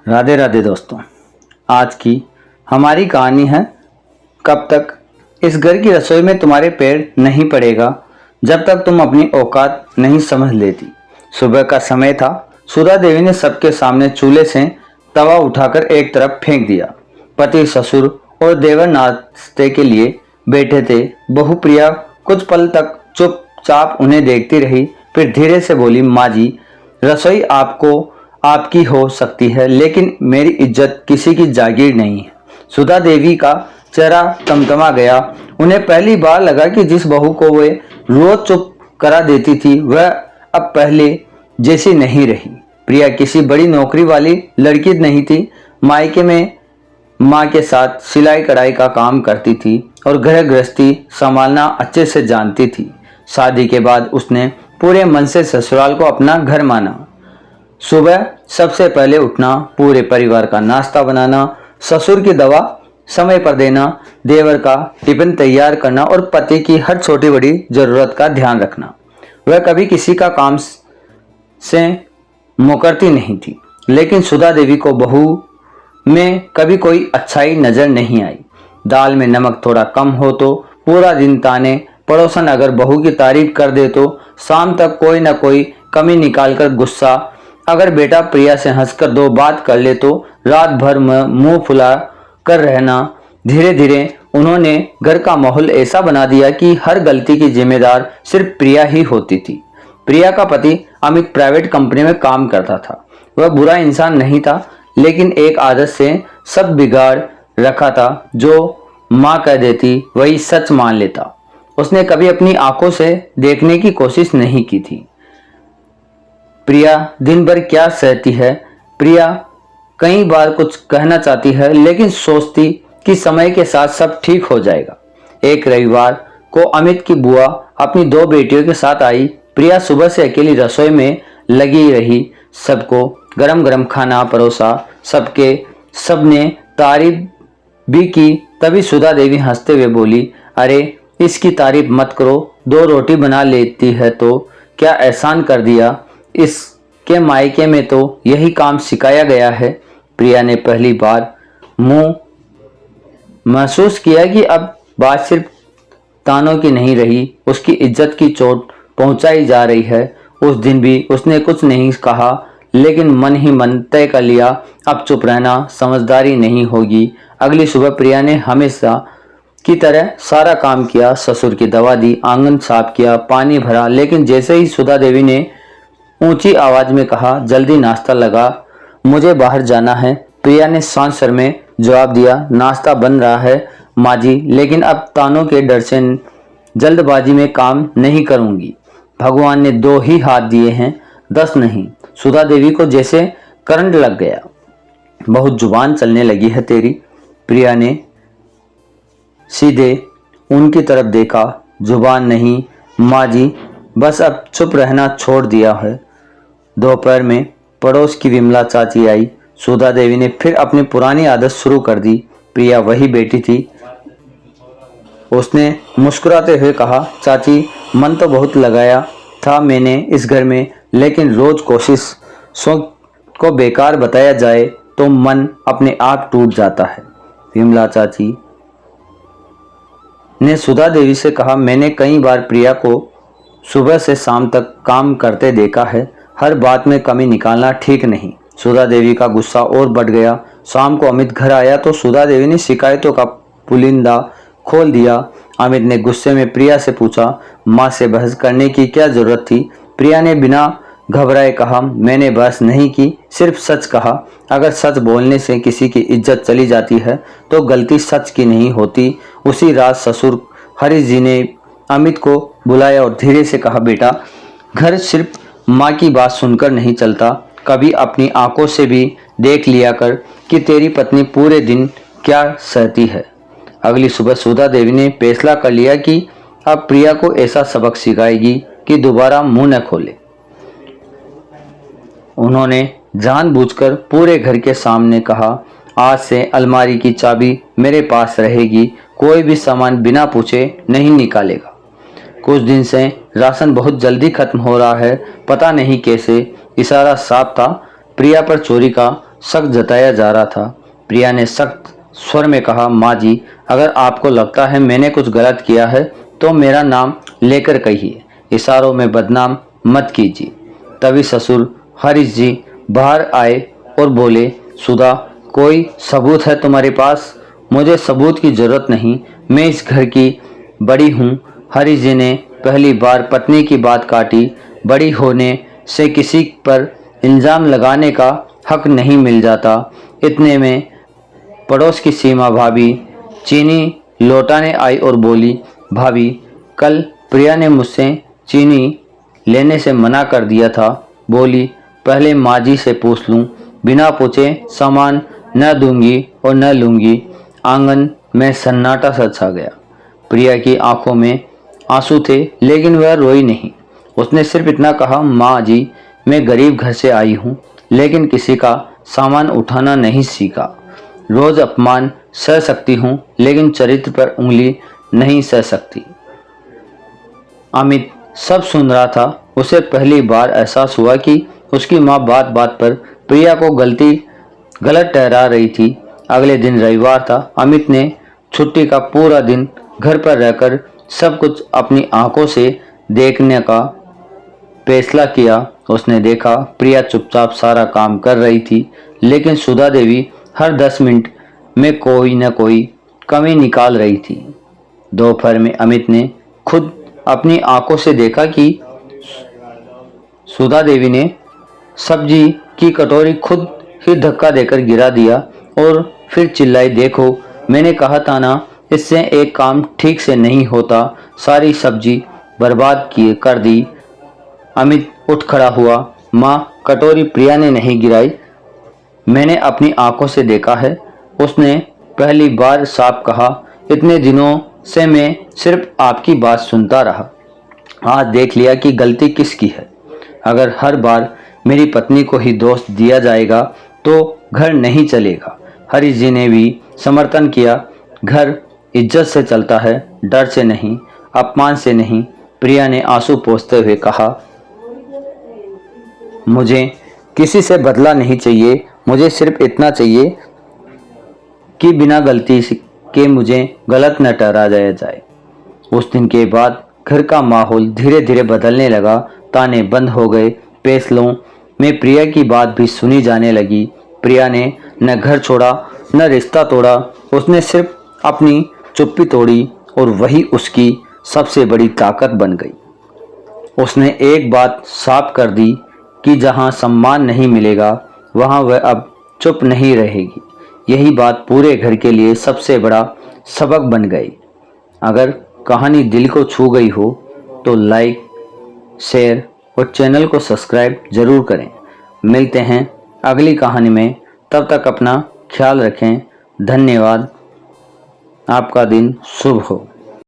राधे राधे दोस्तों। आज की हमारी कहानी है कब तक। इस घर की रसोई में तुम्हारे पैर नहीं पड़ेगा जब तक तुम अपनी औकात नहीं समझ लेती। सुबह का समय था। सुधा देवी ने सबके सामने चूल्हे से तवा उठाकर एक तरफ फेंक दिया। पति, ससुर और देवर नाश्ते के लिए बैठे थे। बहू प्रिया कुछ पल तक चुपचाप उन्हें देखती रही, फिर धीरे से बोली, माँ जी, रसोई आपकी हो सकती है, लेकिन मेरी इज्जत किसी की जागीर नहीं है। सुधा देवी का चेहरा तमतमा गया। उन्हें पहली बार लगा कि जिस बहू को वे रोज चुप करा देती थी वह अब पहले जैसी नहीं रही। प्रिया किसी बड़ी नौकरी वाली लड़की नहीं थी। मायके में माँ के साथ सिलाई कढ़ाई का काम करती थी और घर गृहस्थी संभालना अच्छे से जानती थी। शादी के बाद उसने पूरे मन से ससुराल को अपना घर माना। सुबह सबसे पहले उठना, पूरे परिवार का नाश्ता बनाना, ससुर की दवा समय पर देना, देवर का टिफिन तैयार करना और पति की हर छोटी बड़ी जरूरत का ध्यान रखना। वह कभी किसी का काम से मुकरती नहीं थी, लेकिन सुधा देवी को बहू में कभी कोई अच्छाई नजर नहीं आई। दाल में नमक थोड़ा कम हो तो पूरा दिन ताने, पड़ोसन अगर बहू की तारीफ कर दे तो शाम तक कोई न कोई कमी निकालकर गुस्सा, अगर बेटा प्रिया से हंसकर दो बात कर ले तो रात भर में मुंह फुला कर रहना। धीरे धीरे उन्होंने घर का माहौल ऐसा बना दिया कि हर गलती की जिम्मेदार सिर्फ प्रिया ही होती थी। प्रिया का पति अमित प्राइवेट कंपनी में काम करता था। वह बुरा इंसान नहीं था, लेकिन एक आदत से सब बिगाड़ रखा था। जो माँ कह देती वही सच मान लेता। उसने कभी अपनी आंखों से देखने की कोशिश नहीं की थी प्रिया दिन भर क्या सहती है। प्रिया कई बार कुछ कहना चाहती है, लेकिन सोचती कि समय के साथ सब ठीक हो जाएगा। एक रविवार को अमित की बुआ अपनी दो बेटियों के साथ आई। प्रिया सुबह से अकेली रसोई में लगी रही। सबको गरम गरम खाना परोसा। सबने तारीफ भी की। तभी सुधा देवी हंसते हुए बोली, अरे इसकी तारीफ मत करो, दो रोटी बना लेती है तो क्या एहसान कर दिया। इसके मायके में तो यही काम सिखाया गया है। प्रिया ने पहली बार मुंह महसूस किया कि अब बात सिर्फ तानों की नहीं रही, उसकी इज्जत की चोट पहुंचाई जा रही है। उस दिन भी उसने कुछ नहीं कहा, लेकिन मन ही मन तय कर लिया, अब चुप रहना समझदारी नहीं होगी। अगली सुबह प्रिया ने हमेशा की तरह सारा काम किया। ससुर की दवा दी, आंगन साफ किया, पानी भरा। लेकिन जैसे ही सुधा देवी ने ऊंची आवाज में कहा, जल्दी नाश्ता लगा, मुझे बाहर जाना है, प्रिया ने शांत स्वर में जवाब दिया, नाश्ता बन रहा है माँ जी, लेकिन अब तानों के डर से जल्दबाजी में काम नहीं करूंगी। भगवान ने दो ही हाथ दिए हैं, 10 नहीं। सुधा देवी को जैसे करंट लग गया। बहुत जुबान चलने लगी है तेरी। प्रिया ने सीधे उनकी तरफ देखा। जुबान नहीं माँ जी, बस अब चुप रहना छोड़ दिया है। दोपहर में पड़ोस की विमला चाची आई। सुधा देवी ने फिर अपनी पुरानी आदत शुरू कर दी। प्रिया वही बेटी थी। उसने मुस्कुराते हुए कहा, चाची, मन तो बहुत लगाया था मैंने इस घर में, लेकिन रोज कोशिशों को बेकार बताया जाए तो मन अपने आप टूट जाता है। विमला चाची ने सुधा देवी से कहा, मैंने कई बार प्रिया को सुबह से शाम तक काम करते देखा है, हर बात में कमी निकालना ठीक नहीं। सुधा देवी का गुस्सा और बढ़ गया। शाम को अमित घर आया तो सुधा देवी ने शिकायतों का पुलिंदा खोल दिया। अमित ने गुस्से में प्रिया से पूछा, माँ से बहस करने की क्या जरूरत थी। प्रिया ने बिना घबराए कहा, मैंने बहस नहीं की, सिर्फ सच कहा। अगर सच बोलने से किसी की इज्जत चली जाती है तो गलती सच की नहीं होती। उसी रात ससुर हरीश जी ने अमित को बुलाया और धीरे से कहा, बेटा, घर सिर्फ माँ की बात सुनकर नहीं चलता, कभी अपनी आंखों से भी देख लिया कर कि तेरी पत्नी पूरे दिन क्या सहती है। अगली सुबह सुधा देवी ने फैसला कर लिया कि अब प्रिया को ऐसा सबक सिखाएगी कि दोबारा मुंह न खोले। उन्होंने जानबूझकर पूरे घर के सामने कहा, आज से अलमारी की चाबी मेरे पास रहेगी, कोई भी सामान बिना पूछे नहीं निकालेगा। कुछ दिन से राशन बहुत जल्दी खत्म हो रहा है, पता नहीं कैसे। इशारा साफ था, प्रिया पर चोरी का शक जताया जा रहा था। प्रिया ने सख्त स्वर में कहा, माँ जी, अगर आपको लगता है मैंने कुछ गलत किया है तो मेरा नाम लेकर कहिए, इशारों में बदनाम मत कीजिए। तभी ससुर हरीश जी बाहर आए और बोले, सुधा, कोई सबूत है तुम्हारे पास? मुझे सबूत की जरूरत नहीं, मैं इस घर की बड़ी हूँ। हरीश जी ने पहली बार पत्नी की बात काटी। बड़ी होने से किसी पर इल्ज़ाम लगाने का हक नहीं मिल जाता। इतने में पड़ोस की सीमा भाभी चीनी लौटाने आई और बोली, भाभी, कल प्रिया ने मुझसे चीनी लेने से मना कर दिया था। बोली, पहले माँ जी से पूछ लूँ, बिना पूछे सामान न दूंगी और न लूंगी। आंगन में सन्नाटा सा छा गया। प्रिया की आंखों में आंसू थे, लेकिन वह रोई नहीं। उसने सिर्फ इतना कहा, माँ जी, मैं गरीब घर से आई हूँ, लेकिन किसी का सामान उठाना नहीं सीखा। रोज अपमान सह सकती हूँ, लेकिन चरित्र पर उंगली नहीं सह सकती। अमित सब सुन रहा था। उसे पहली बार एहसास हुआ कि उसकी माँ बात बात पर प्रिया को गलत ठहरा रही थी। अगले दिन रविवार था। अमित ने छुट्टी का पूरा दिन घर पर रहकर सब कुछ अपनी आंखों से देखने का फैसला किया। उसने देखा प्रिया चुपचाप सारा काम कर रही थी, लेकिन सुधा देवी हर 10 मिनट में कोई न कोई कमी निकाल रही थी। दोपहर में अमित ने खुद अपनी आंखों से देखा कि सुधा देवी ने सब्जी की कटोरी खुद ही धक्का देकर गिरा दिया और फिर चिल्लाई, देखो, मैंने कहा था ना, इससे एक काम ठीक से नहीं होता। सारी सब्जी बर्बाद किए कर दी। अमित उठ खड़ा हुआ। माँ, कटोरी प्रिया ने नहीं गिराई, मैंने अपनी आंखों से देखा है। उसने पहली बार साफ कहा, इतने दिनों से मैं सिर्फ आपकी बात सुनता रहा, आज देख लिया कि गलती किसकी है। अगर हर बार मेरी पत्नी को ही दोष दिया जाएगा तो घर नहीं चलेगा। हरीश जी ने भी समर्थन किया। घर इज्जत से चलता है, डर से नहीं, अपमान से नहीं। प्रिया ने आंसू पोंछते हुए कहा, मुझे किसी से बदला नहीं चाहिए, मुझे सिर्फ इतना चाहिए कि बिना गलती के मुझे गलत न ठहराया जाए। उस दिन के बाद घर का माहौल धीरे धीरे बदलने लगा। ताने बंद हो गए। फैसलों में प्रिया की बात भी सुनी जाने लगी। प्रिया ने न घर छोड़ा न रिश्ता तोड़ा, उसने सिर्फ अपनी चुप्पी तोड़ी और वही उसकी सबसे बड़ी ताकत बन गई। उसने एक बात साफ कर दी कि जहां सम्मान नहीं मिलेगा वहां वह अब चुप नहीं रहेगी। यही बात पूरे घर के लिए सबसे बड़ा सबक बन गई। अगर कहानी दिल को छू गई हो तो लाइक, शेयर और चैनल को सब्सक्राइब जरूर करें। मिलते हैं अगली कहानी में, तब तक अपना ख्याल रखें। धन्यवाद। आपका दिन शुभ हो।